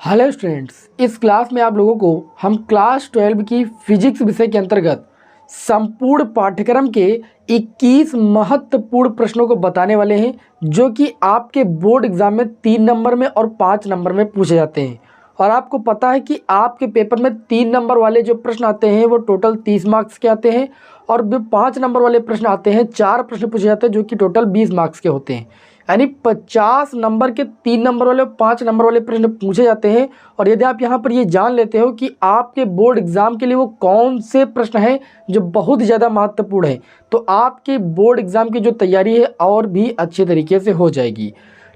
Hello students, इस class में आप लोगों को हम क्लास 12 की फिजिक्स विषय के अंतर्गत संपूर्ण पाठ्यक्रम के 21 महत्वपूर्ण प्रश्नों को बताने वाले हैं, जो कि आपके बोर्ड एग्जाम में 3 नंबर में और 5 नंबर में पूछे जाते हैं। और आपको पता है कि आपके पेपर में 3 नंबर वाले जो प्रश्न आते हैं वो टोटल 30 मार्क्स के आते हैं, और जो 5 नंबर वाले प्रश्न आते हैं 4 प्रश्न पूछे जाते हैं जो कि टोटल 20 मार्क्स के होते हैं। यानी 50 नंबर के 3 नंबर वाले और 5 नंबर वाले प्रश्न पूछे जाते हैं। और यदि आप यहाँ पर ये जान लेते हो कि आपके बोर्ड एग्जाम के लिए वो कौन से प्रश्न हैं जो बहुत ज़्यादा महत्वपूर्ण है, तो आपके बोर्ड एग्जाम की जो तैयारी है और भी अच्छे तरीके से हो जाएगी।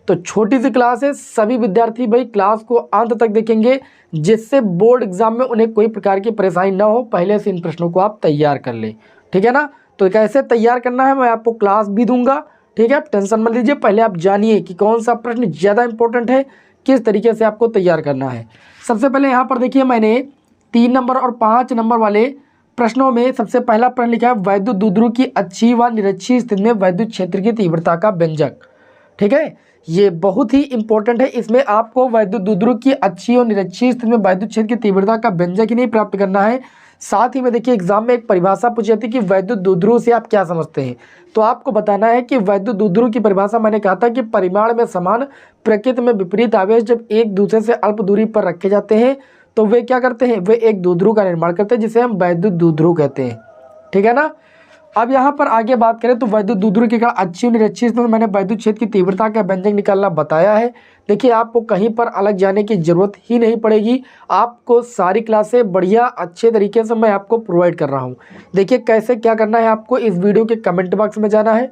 तो छोटी सी क्लास है, सभी विद्यार्थी भाई क्लास को अंत तक देखेंगे, जिससे बोर्ड एग्जाम में उन्हें कोई प्रकार की परेशानी ना हो। पहले से इन प्रश्नों को आप तैयार कर लें, ठीक है ना। तो कैसे तैयार करना है मैं आपको क्लास भी दूंगा, ठीक है। आप टेंशन मत लीजिए, पहले आप जानिए कि कौन सा प्रश्न ज़्यादा इंपॉर्टेंट है, किस तरीके से आपको तैयार करना है। सबसे पहले यहाँ पर देखिए, मैंने 3 नंबर और 5 नंबर वाले प्रश्नों में सबसे पहला प्रश्न लिखा है, वैद्युत द्विध्रुव की अच्छी व निरक्षीय स्थिति में वैद्युत क्षेत्र की तीव्रता का व्यंजक। ठीक है, ये बहुत ही इंपॉर्टेंट है। इसमें आपको वैद्युत द्विध्रुव की अच्छी और निरक्षीय स्थिति में वैद्युत क्षेत्र की तीव्रता का व्यंजक ही नहीं प्राप्त करना है, साथ ही में देखिए एग्जाम में एक परिभाषा पूछी जाती है कि वैद्युत द्विध्रुव से आप क्या समझते हैं। तो आपको बताना है कि वैद्युत द्विध्रुव की परिभाषा मैंने कहा था कि परिमाण में समान, प्रकृति में विपरीत आवेश जब एक दूसरे से अल्प दूरी पर रखे जाते हैं तो वे क्या करते हैं, वे एक द्विध्रुव का निर्माण करते हैं, जिसे हम वैद्युत द्विध्रुव कहते हैं। ठीक है ना। अब यहाँ पर आगे बात करें तो वैद्युत द्विध्रुव की अच्छी और निरक्षीय स्थिति में मैंने वैद्युत क्षेत्र की तीव्रता का व्यंजक निकालना बताया है। देखिए, आपको कहीं पर अलग जाने की जरूरत ही नहीं पड़ेगी, आपको सारी क्लासें बढ़िया अच्छे तरीके से मैं आपको प्रोवाइड कर रहा हूँ। देखिए कैसे क्या करना है, आपको इस वीडियो के कमेंट बॉक्स में जाना है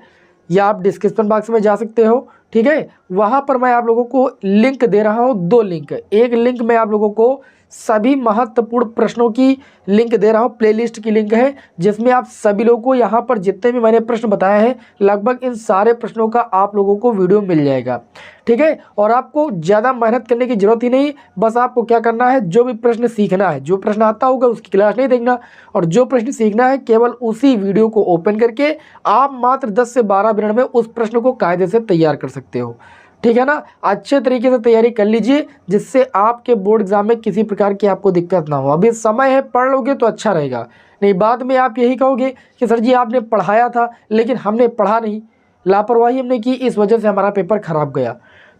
या आप डिस्क्रिप्शन बॉक्स में जा सकते हो, ठीक है। वहाँ पर मैं आप लोगों को लिंक दे रहा हूँ, 2 लिंक। एक लिंक मैं आप लोगों को सभी महत्वपूर्ण प्रश्नों की लिंक दे रहा हूँ, प्लेलिस्ट की लिंक है, जिसमें आप सभी लोगों को यहाँ पर जितने भी मैंने प्रश्न बताए हैं लगभग इन सारे प्रश्नों का आप लोगों को वीडियो मिल जाएगा, ठीक है। और आपको ज़्यादा मेहनत करने की जरूरत ही नहीं, बस आपको क्या करना है, जो भी प्रश्न सीखना है, जो प्रश्न आता होगा उसकी क्लास नहीं देखना, और जो प्रश्न सीखना है केवल उसी वीडियो को ओपन करके आप मात्र 10 से 12 मिनट में उस प्रश्न को कायदे से तैयार कर सकते हो, ठीक है ना। अच्छे तरीके से तैयारी कर लीजिए, जिससे आपके बोर्ड एग्जाम में किसी प्रकार की आपको दिक्कत ना हो। अभी समय है, पढ़ लोगे तो अच्छा रहेगा, नहीं बाद में आप यही कहोगे कि सर जी आपने पढ़ाया था लेकिन हमने पढ़ा नहीं, लापरवाही हमने की, इस वजह से हमारा पेपर खराब गया।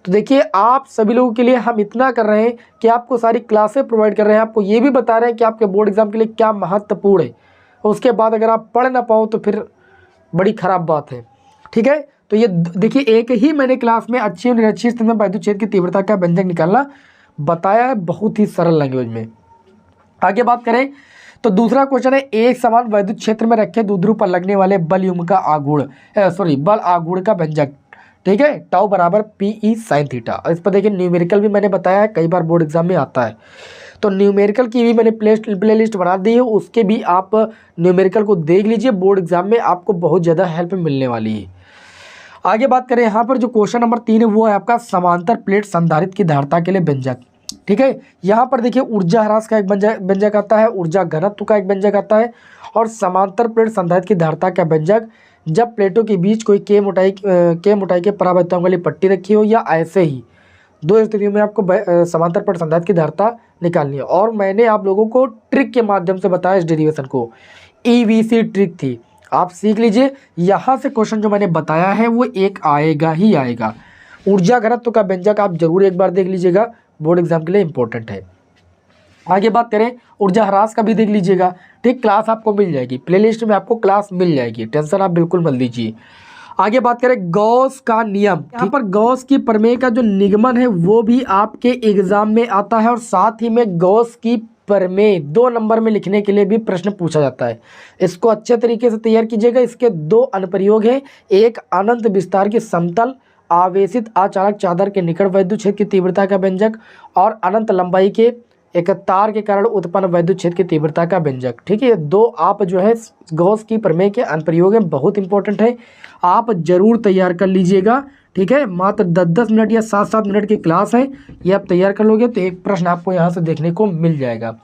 तो देखिए, आप सभी लोगों के लिए हम इतना कर रहे हैं कि आपको सारी क्लासें प्रोवाइड कर रहे हैं, आपको ये भी बता रहे हैं कि आपके बोर्ड एग्जाम के लिए क्या महत्वपूर्ण है। उसके बाद अगर आप पढ़ ना पाओ तो फिर बड़ी खराब बात है, ठीक है। तो ये देखिए, एक ही मैंने क्लास में अच्छी और निरक्षीय स्थिति में वैद्युत क्षेत्र की तीव्रता का व्यंजक निकालना बताया है, बहुत ही सरल लैंग्वेज में। आगे बात करें तो दूसरा क्वेश्चन है, एक समान वैद्युत क्षेत्र में रखे द्विध्रुव पर लगने वाले बल युग्म का बल आघूर्ण का व्यंजक, ठीक है, टाउ बराबर PE sin थीटा। इस पर देखिए न्यूमेरिकल भी मैंने बताया है, कई बार बोर्ड एग्जाम में आता है, तो न्यूमेरिकल की भी मैंने प्ले लिस्ट बना दी है, उसके भी आप न्यूमेरिकल को देख लीजिए, बोर्ड एग्जाम में आपको बहुत ज़्यादा हेल्प मिलने वाली है। आगे बात करें, यहाँ पर जो क्वेश्चन नंबर 3 है वो है आपका समांतर प्लेट संधारित्र की धारिता के लिए व्यंजक, ठीक है। यहाँ पर देखिए ऊर्जा ह्रास का एक व्यंजक आता है, ऊर्जा घनत्व का एक व्यंजक आता है, और समांतर प्लेट संधारित्र की धारिता का व्यंजक जब प्लेटों के बीच कोई के मोटाई के परावर्तन वाली पट्टी रखी हो, या ऐसे ही 2 स्थितियों में आपको समांतर प्लेट संधारित्र की धारिता निकालनी है। और मैंने आप लोगों को ट्रिक के माध्यम से बताया इस डेरिवेशन को, EVC ट्रिक थी, आप सीख लीजिए। यहाँ से क्वेश्चन जो मैंने बताया है वो एक आएगा ही आएगा। ऊर्जा घनत्व का व्यंजक आप जरूर एक बार देख लीजिएगा, बोर्ड एग्जाम के लिए इंपॉर्टेंट है। आगे बात करें, ऊर्जा ह्रास का भी देख लीजिएगा, ठीक, क्लास आपको मिल जाएगी, प्लेलिस्ट में आपको क्लास मिल जाएगी, टेंशन आप बिल्कुल मत लीजिए। आगे बात करें गॉस का नियम, यहाँ पर गॉस की प्रमेय का जो निगमन है वो भी आपके एग्जाम में आता है, और साथ ही में गॉस की प्रमेय 2 नंबर में लिखने के लिए भी प्रश्न पूछा जाता है। इसको अच्छे तरीके से तैयार कीजिएगा। इसके 2 अनुप्रयोग हैं, एक अनंत विस्तार की समतल आवेशित अचालक चादर के निकट वैद्युत क्षेत्र की तीव्रता का व्यंजक, और अनंत लंबाई के एक तार के कारण उत्पन्न वैद्युत क्षेत्र की तीव्रता का व्यंजक, ठीक है। 2 आप जो है गॉस की प्रमेय के अनुप्रयोग हैं, बहुत इंपॉर्टेंट है, आप जरूर तैयार कर लीजिएगा, ठीक है। मात्र 10-10 मिनट या 7-7 मिनट की क्लास है, ये आप तैयार कर लोगे तो एक प्रश्न आपको यहाँ से देखने को मिल जाएगा।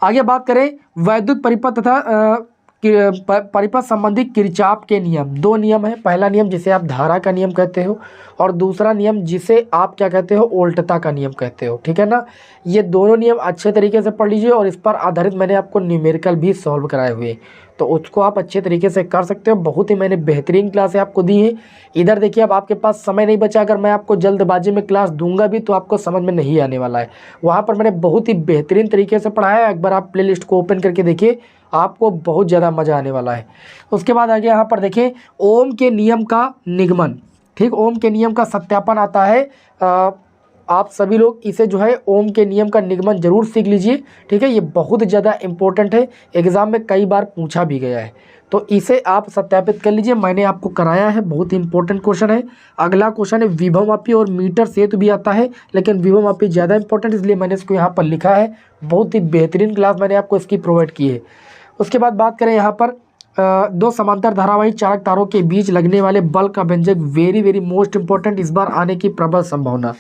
आगे बात करें, वैद्युत परिपथ तथा परिपथ संबंधी किरचॉफ के नियम, दो नियम है। पहला नियम जिसे आप धारा का नियम कहते हो और दूसरा नियम जिसे आप क्या कहते हो, वोल्टता का नियम कहते हो, ठीक है ना। ये दोनों नियम अच्छे तरीके से पढ़ लीजिए और इस पर आधारित मैंने आपको न्यूमेरिकल भी सॉल्व कराए हुए, तो उसको आप अच्छे तरीके से कर सकते हो। बहुत ही मैंने बेहतरीन क्लास आपको दी है। इधर देखिए, अब आपके पास समय नहीं बचा, अगर मैं आपको जल्दबाजी में क्लास दूंगा भी तो आपको समझ में नहीं आने वाला है। वहाँ पर मैंने बहुत ही बेहतरीन तरीके से पढ़ाया है। एक बार आप प्लेलिस्ट को ओपन करके देखिए, आपको बहुत ज़्यादा मज़ा आने वाला है। उसके बाद आगे यहाँ पर देखें, ओम के नियम का निगमन, ठीक, ओम के नियम का सत्यापन आता है। आप सभी लोग इसे जो है ओम के नियम का निगमन जरूर सीख लीजिए, ठीक है। ये बहुत ज़्यादा इंपॉर्टेंट है, एग्ज़ाम में कई बार पूछा भी गया है, तो इसे आप सत्यापित कर लीजिए। मैंने आपको कराया है, बहुत ही इंपॉर्टेंट क्वेश्चन है। अगला क्वेश्चन है विभवमापी और मीटर सेतु भी आता है, लेकिन विभवमापी ज़्यादा इंपॉर्टेंट, इसलिए मैंने इसको यहाँ पर लिखा है। बहुत ही बेहतरीन क्लास मैंने आपको इसकी प्रोवाइड की है। उसके बाद बात करें यहाँ पर दो समांतर धारावाही चालक तारों के बीच लगने वाले बल का व्यंजक, वेरी वेरी मोस्ट इंपॉर्टेंट, इस बार आने की प्रबल संभावना।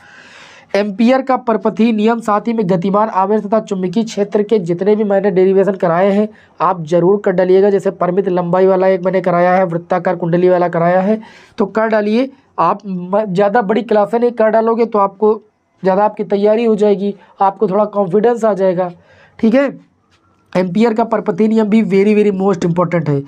एम्पियर का परपथी नियम, साथ ही में गतिमान आवेश तथा चुंबकीय क्षेत्र के जितने भी मैंने डेरिवेशन कराए हैं आप जरूर कर डालिएगा। जैसे परिमित लंबाई वाला एक मैंने कराया है, वृत्ताकार कुंडली वाला कराया है, तो कर डालिए। आप ज़्यादा बड़ी क्लासें नहीं कर डालोगे तो आपको ज़्यादा आपकी तैयारी हो जाएगी, आपको थोड़ा कॉन्फिडेंस आ जाएगा, ठीक है। एम्पियर का परपथी नियम भी वेरी वेरी मोस्ट इंपॉर्टेंट है।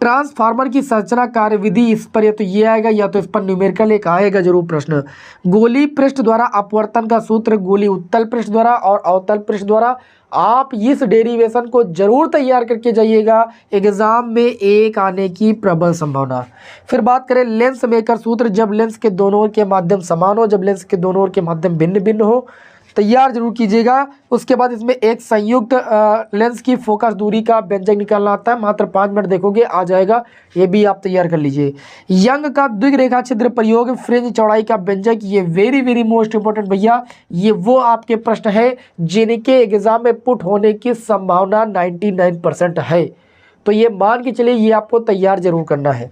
ट्रांसफार्मर की संरचना कार्यविधि, इस पर या तो ये आएगा या तो इस पर न्यूमेरिकल एक आएगा जरूर प्रश्न। गोली पृष्ठ द्वारा अपवर्तन का सूत्र, गोली उत्तल पृष्ठ द्वारा और अवतल पृष्ठ द्वारा। आप इस डेरिवेशन को जरूर तैयार करके जाइएगा, एग्जाम में एक आने की प्रबल संभावना। फिर बात करें लेंस मेकर सूत्र, जब लेंस के दोनों ओर के माध्यम समान हो, जब लेंस के दोनों ओर के माध्यम भिन्न भिन्न हो, तैयार जरूर कीजिएगा। उसके बाद इसमें एक संयुक्त लेंस की फोकस दूरी का व्यंजक निकालना आता है, मात्र 5 मिनट देखोगे आ जाएगा, ये भी आप तैयार कर लीजिए। यंग का द्विरेखा छिद्र प्रयोग, फ्रिंज चौड़ाई का व्यंजक, ये वेरी वेरी मोस्ट इंपॉर्टेंट भैया। ये वो आपके प्रश्न है जिनके एग्जाम में पुट होने की संभावना 99% है, तो ये मान के चलिए, ये आपको तैयार जरूर करना है।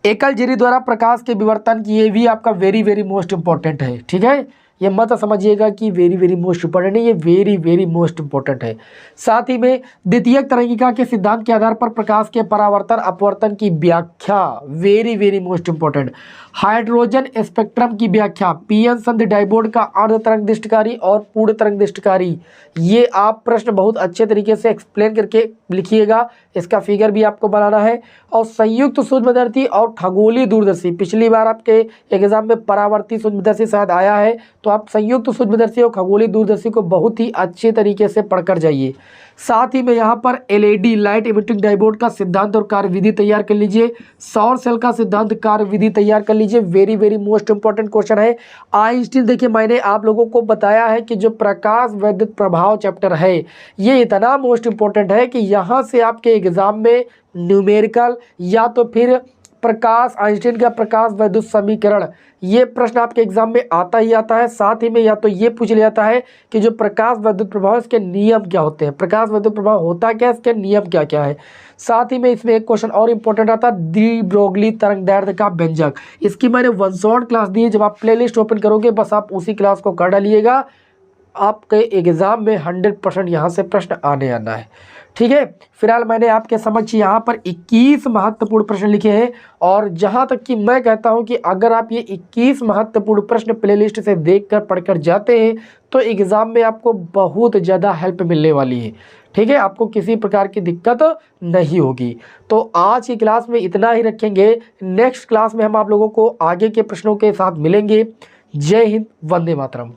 एकल झिरी द्वारा प्रकाश के विवर्तन की, ये भी आपका वेरी वेरी मोस्ट इंपॉर्टेंट है, ठीक है। ये मत समझिएगा कि वेरी वेरी मोस्ट इंपॉर्टेंट है, ये वेरी वेरी मोस्ट इंपॉर्टेंट है। साथ ही में द्वितीयक तरंगिका के सिद्धांत के आधार पर प्रकाश के परावर्तन अपवर्तन की व्याख्या, very very most important. Hydrogen spectrum की व्याख्या, पीएन संधि डायपोल का अर्ध तरंग दृष्टिकारी और पूर्ण तरंग दृष्टिकारी, ये आप प्रश्न बहुत अच्छे तरीके से एक्सप्लेन करके लिखिएगा, इसका फिगर भी आपको बनाना है। और संयुक्त सूक्ष्मदर्शी और खगोलीय दूरदर्शी, पिछली बार आपके एग्जाम में परावर्ती सूक्ष्मदर्शी शायद आया है, तो आप संयुक्त सूक्ष्मदर्शी और खगोलीय दूरदर्शी को बहुत ही अच्छे तरीके से पढ़कर जाइए। साथ ही में यहाँ पर एलईडी लाइट इमिटिंग डायोड का सिद्धांत और कार्यविधि तैयार कर लीजिए, सौर सेल का सिद्धांत कार्यविधि तैयार कर लीजिए, very very most important question है। आइंस्टीन, देखिए मैंने आप लोगों को बताया है कि जो प्रकाश विद्युत प्रभाव चैप्टर है ये इतना मोस्ट इंपॉर्टेंट है कि यहाँ से आपके एग्जाम में न्यूमेरिकल या तो फिर प्रकाश, आइंस्टीन का प्रकाश विद्युत समीकरण, ये प्रश्न आपके एग्जाम में आता ही आता है। साथ ही में या तो ये पूछ लिया जाता है कि जो प्रकाश विद्युत प्रभाव इसके नियम क्या होते हैं, प्रकाश विद्युत प्रभाव होता क्या है, इसके नियम क्या क्या है। साथ ही में इसमें एक क्वेश्चन और इंपॉर्टेंट आता है डी ब्रोगली तरंगदैर्ध्य का व्यंजक, इसकी मैंने 1 शॉट क्लास दी है, जब आप प्लेलिस्ट ओपन करोगे बस आप उसी क्लास को कर डालिएगा, आपके एग्जाम में 100% यहाँ से प्रश्न आने आना है, ठीक है। फिलहाल मैंने आपके समक्ष यहाँ पर 21 महत्वपूर्ण प्रश्न लिखे हैं, और जहाँ तक कि मैं कहता हूँ कि अगर आप ये 21 महत्वपूर्ण प्रश्न प्लेलिस्ट से देखकर पढ़कर जाते हैं तो एग्ज़ाम में आपको बहुत ज़्यादा हेल्प मिलने वाली है, ठीक है। आपको किसी प्रकार की दिक्कत नहीं होगी। तो आज की क्लास में इतना ही रखेंगे, नेक्स्ट क्लास में हम आप लोगों को आगे के प्रश्नों के साथ मिलेंगे। जय हिंद, वंदे मातरम।